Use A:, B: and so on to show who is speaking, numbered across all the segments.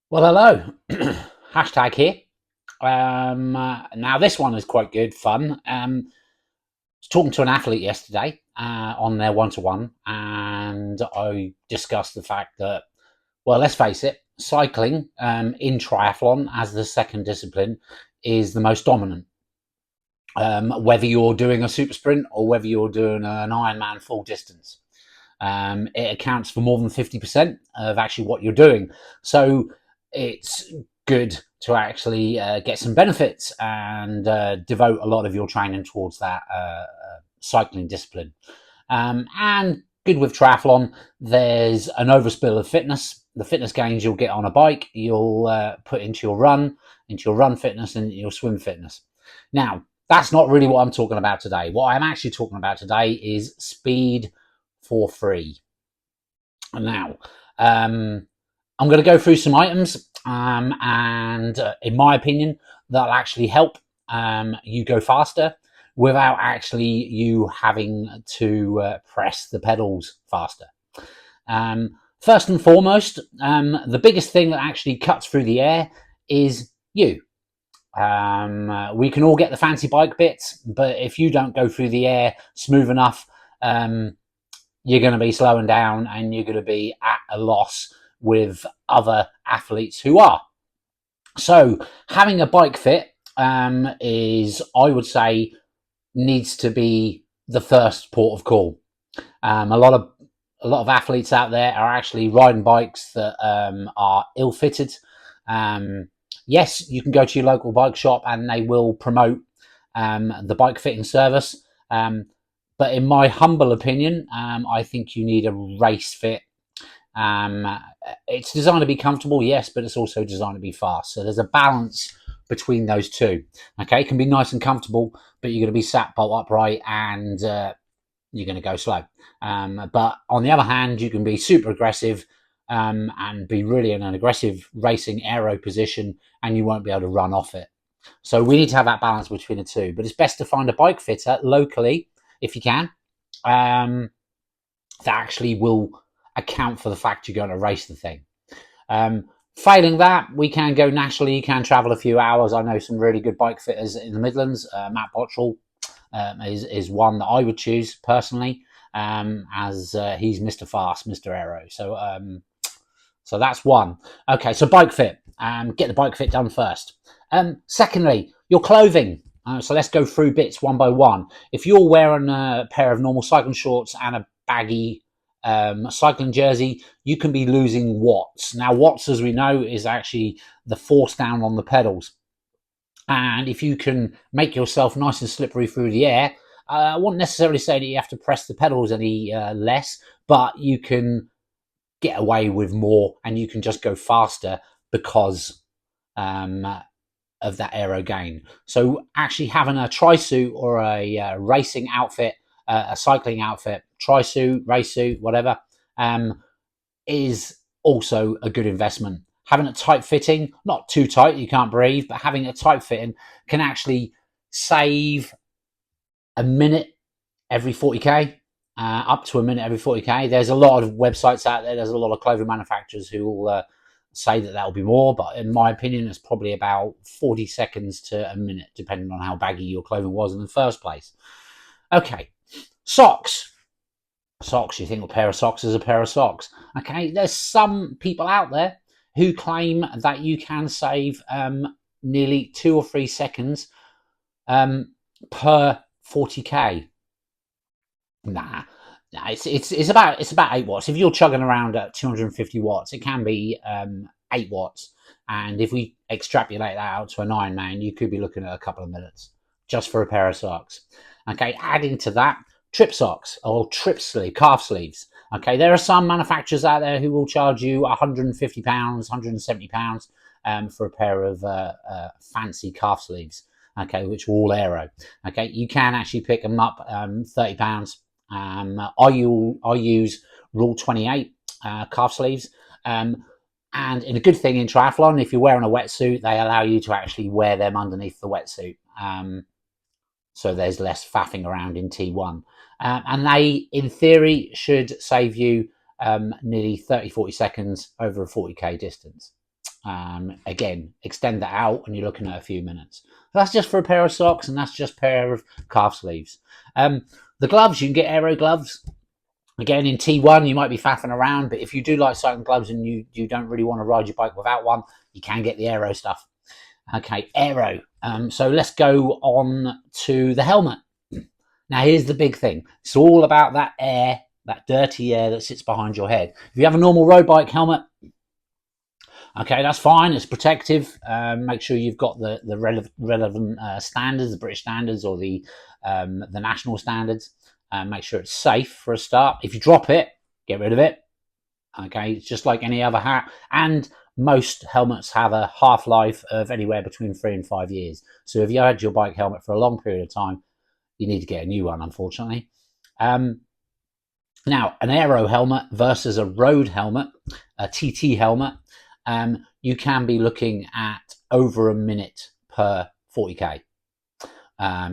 A: Well, hello. Hashtag here. Now, this one is quite good fun. I was talking to an athlete yesterday on their one to one, and I discussed the fact that, well, let's face it, cycling in triathlon as the second discipline is the most dominant. Whether you're doing a super sprint or whether you're doing an Ironman full distance, it accounts for more than 50% of actually what you're doing. So it's good to actually get some benefits and devote a lot of your training towards that cycling discipline. And good with triathlon, there's an overspill of fitness. The fitness gains you'll get on a bike, you'll put into your run fitness and your swim fitness. Now, that's not really what I'm talking about today. What I'm actually talking about today is speed for free. Now, I'm going to go through some items, and in my opinion, that'll actually help you go faster without actually you having to press the pedals faster. First and foremost, the biggest thing that actually cuts through the air is you. We can all get the fancy bike bits, but if you don't go through the air smooth enough, you're going to be slowing down and you're going to be at a loss with other athletes who are. So having a bike fit is, I would say, needs to be the first port of call. A lot of athletes out there are actually riding bikes that are ill-fitted. Yes, you can go to your local bike shop and they will promote the bike fitting service. But in my humble opinion, I think you need a race fit. It's designed to be comfortable, yes, but it's also designed to be fast. So there's a balance between those two. Okay, it can be nice and comfortable, but you're going to be sat bolt upright and you're going to go slow. But on the other hand, you can be super aggressive and be really in an aggressive racing aero position, and you won't be able to run off it. So we need to have that balance between the two. But it's best to find a bike fitter locally if you can, that actually will account for the fact you're going to race the thing. Failing that, we can go nationally. You can travel a few hours. I know some really good bike fitters in the Midlands. Matt Bottrell is one that I would choose personally, as he's Mr. Fast, Mr. Aero. So that's one. Okay, so bike fit. Get the bike fit done first. Secondly, your clothing. So let's go through bits one by one. If you're wearing a pair of normal cycling shorts and a baggy cycling jersey, you can be losing watts. Now, watts, as we know, is actually the force down on the pedals. And if you can make yourself nice and slippery through the air, I won't necessarily say that you have to press the pedals any less, but you can get away with more and you can just go faster because of that aero gain. So actually having a tri-suit or a racing outfit, a cycling outfit, tri-suit, race suit, whatever, is also a good investment. Having a tight fitting, not too tight, you can't breathe, but having a tight fitting can actually save a minute every 40k, up to a minute every 40k. There's a lot of websites out there. There's a lot of clothing manufacturers who will say that will be more, but in my opinion, it's probably about 40 seconds to a minute, depending on how baggy your clothing was in the first place. Okay, socks. Socks, you think a pair of socks is a pair of socks. Okay, there's some people out there who claim that you can save nearly 2 or 3 seconds per 40k. Nah, it's about 8 watts. If you're chugging around at 250 watts, it can be 8 watts. And if we extrapolate that out to an Ironman, you could be looking at a couple of minutes just for a pair of socks. Okay, adding to that, trip socks or calf sleeves. Okay, there are some manufacturers out there who will charge you £150, £170 for a pair of fancy calf sleeves. Okay, which are all aero. Okay, you can actually pick them up £30. I use Rule 28 calf sleeves. And in a good thing in triathlon, if you're wearing a wetsuit, they allow you to actually wear them underneath the wetsuit. So there's less faffing around in T1. And they, in theory, should save you nearly 30, 40 seconds over a 40k distance. Again, extend that out and you're looking at a few minutes. That's just for a pair of socks, and that's just a pair of calf sleeves. The gloves, you can get aero gloves. Again, in T1, you might be faffing around, but if you do like cycling gloves and you don't really want to ride your bike without one, you can get the aero stuff. Okay, aero. So let's go on to the helmet. Now, here's the big thing. It's all about that air, that dirty air that sits behind your head. If you have a normal road bike helmet, okay, that's fine. It's protective. Make sure you've got the relevant standards, the British standards or the national standards. Make sure it's safe for a start. If you drop it, get rid of it. Okay, it's just like any other hat. And most helmets have a half-life of anywhere between 3 and 5 years. So if you had your bike helmet for a long period of time, you need to get a new one, unfortunately. Now, an aero helmet versus a road helmet, a TT helmet, you can be looking at over a minute per 40k.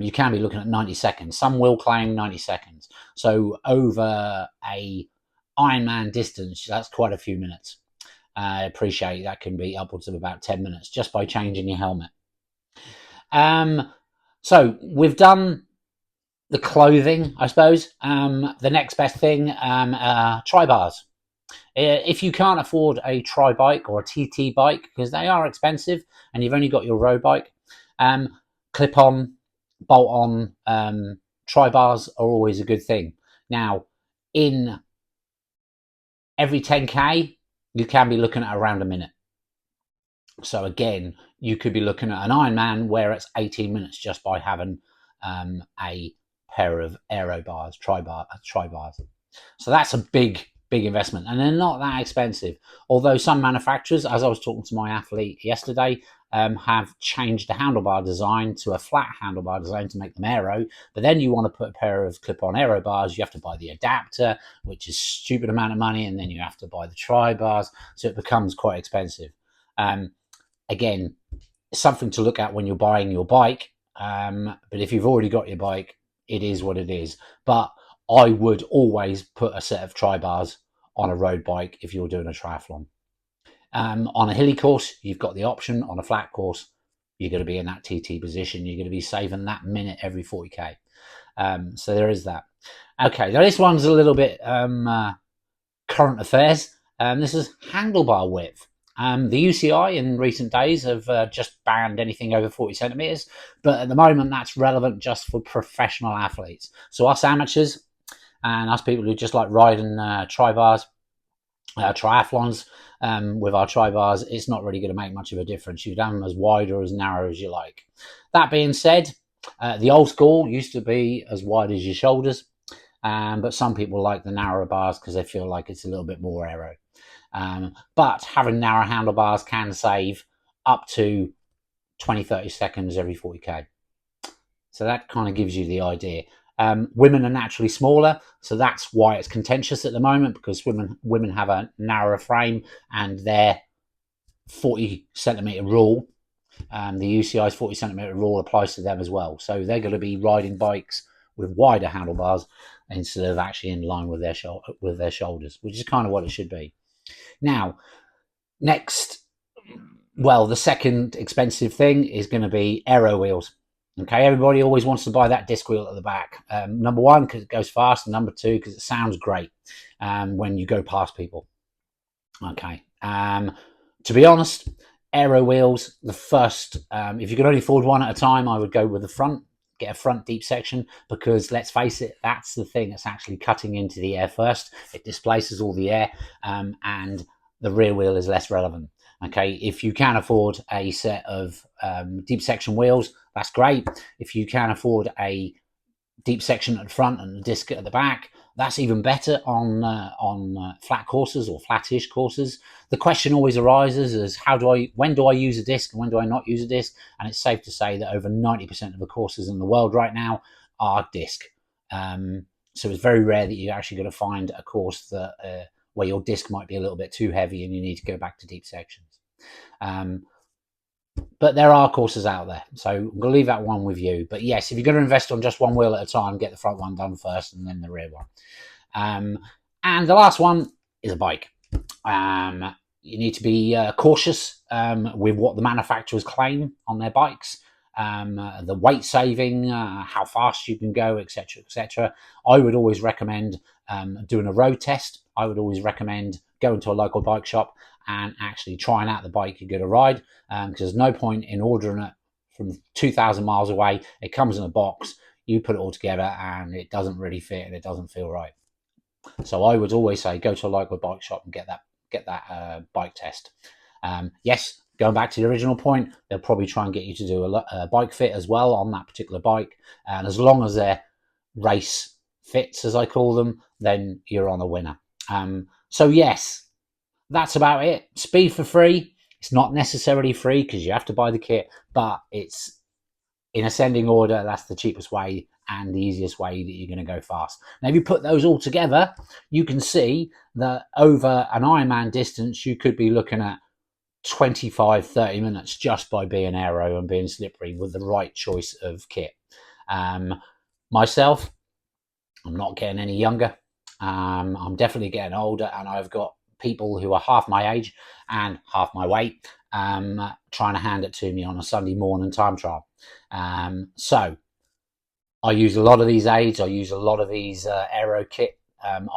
A: You can be looking at 90 seconds. Some will claim 90 seconds. So over a Ironman distance, that's quite a few minutes. I appreciate that can be upwards of about 10 minutes just by changing your helmet. So we've done the clothing, I suppose. The next best thing, tri bars. If you can't afford a tri bike or a TT bike, because they are expensive and you've only got your road bike, clip on, bolt on tri bars are always a good thing. Now, in every 10k, you can be looking at around a minute. So again, you could be looking at an Ironman where it's 18 minutes just by having a pair of aero bars, tri bars. So that's a big investment, and they're not that expensive. Although some manufacturers, as I was talking to my athlete yesterday, have changed the handlebar design to a flat handlebar design to make them aero. But then you want to put a pair of clip-on aero bars, you have to buy the adapter, which is a stupid amount of money, and then you have to buy the tri bars, so it becomes quite expensive. Again, something to look at when you're buying your bike. But if you've already got your bike, it is what it is. But I would always put a set of tri bars on a road bike if you're doing a triathlon. On a hilly course, you've got the option. On a flat course, you're going to be in that TT position. You're going to be saving that minute every 40k. So there is that. Okay, now this one's a little bit current affairs. This is handlebar width. The UCI in recent days have just banned anything over 40 centimeters, but at the moment that's relevant just for professional athletes. So us amateurs and us people who just like riding tri bars, triathlons with our tri bars, it's not really going to make much of a difference. You can have them as wide or as narrow as you like. That being said, the old school used to be as wide as your shoulders, but some people like the narrower bars because they feel like it's a little bit more aero. But having narrow handlebars can save up to 20-30 seconds every 40k. So that kind of gives you the idea. Women are naturally smaller, so that's why it's contentious at the moment, because women have a narrower frame and their 40 centimeter rule, the UCI's 40 centimeter rule applies to them as well. So they're going to be riding bikes with wider handlebars instead of actually in line with their shoulders, which is kind of what it should be. Now, next, well, the second expensive thing is going to be aero wheels. Okay, everybody always wants to buy that disc wheel at the back. Number one, because it goes fast, and number two, because it sounds great when you go past people. Okay, to be honest, aero wheels, the first, if you could only afford one at a time, I would go with the front. Get a front deep section, because let's face it, that's the thing that's actually cutting into the air first. It displaces all the air, and the rear wheel is less relevant. Okay, if you can afford a set of deep section wheels, that's great. If you can afford a deep section at the front and a disc at the back, that's even better on flat courses or flattish courses. The question always arises is when do I use a disc and when do I not use a disc? And it's safe to say that over 90% of the courses in the world right now are disc. So it's very rare that you're actually going to find a course that where your disc might be a little bit too heavy and you need to go back to deep sections. But there are courses out there, so I'm going to leave that one with you. But yes, if you're going to invest on just one wheel at a time, get the front one done first and then the rear one. And the last one is a bike. you need to be cautious with what the manufacturers claim on their bikes, the weight saving, how fast you can go, etc., etc. I would always recommend doing a road test. I would always recommend going to a local bike shop and actually trying out the bike you're going to ride, because there's no point in ordering it from 2,000 miles away. It comes in a box, you put it all together, and it doesn't really fit and it doesn't feel right. So I would always say go to a local bike shop and get that bike test. Yes, going back to the original point, they'll probably try and get you to do a bike fit as well on that particular bike, and as long as they're race fits, as I call them, then you're on a winner. So yes, that's about it. Speed for free. It's not necessarily free because you have to buy the kit, but it's in ascending order. That's the cheapest way and the easiest way that you're going to go fast. Now, if you put those all together, you can see that over an Ironman distance, you could be looking at 25-30 minutes just by being aero and being slippery with the right choice of kit. Myself, I'm not getting any younger. I'm definitely getting older, and I've got people who are half my age and half my weight trying to hand it to me on a Sunday morning time trial. So I use a lot of these aids. I use a lot of these aero kit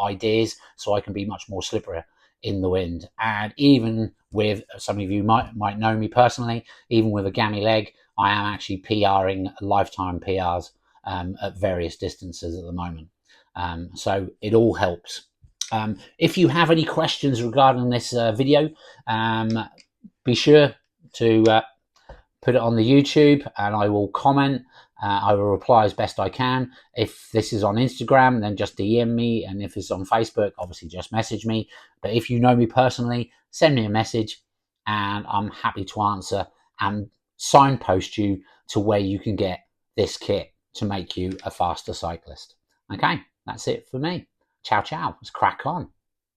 A: ideas so I can be much more slippery in the wind. And even with, some of you might know me personally, even with a gammy leg, I am actually PRing lifetime PRs at various distances at the moment. So it all helps. If you have any questions regarding this video, be sure to put it on the YouTube and I will comment. I will reply as best I can. If this is on Instagram, then just DM me. And if it's on Facebook, obviously just message me. But if you know me personally, send me a message and I'm happy to answer and signpost you to where you can get this kit to make you a faster cyclist. Okay, that's it for me. Ciao, ciao. Let's crack on.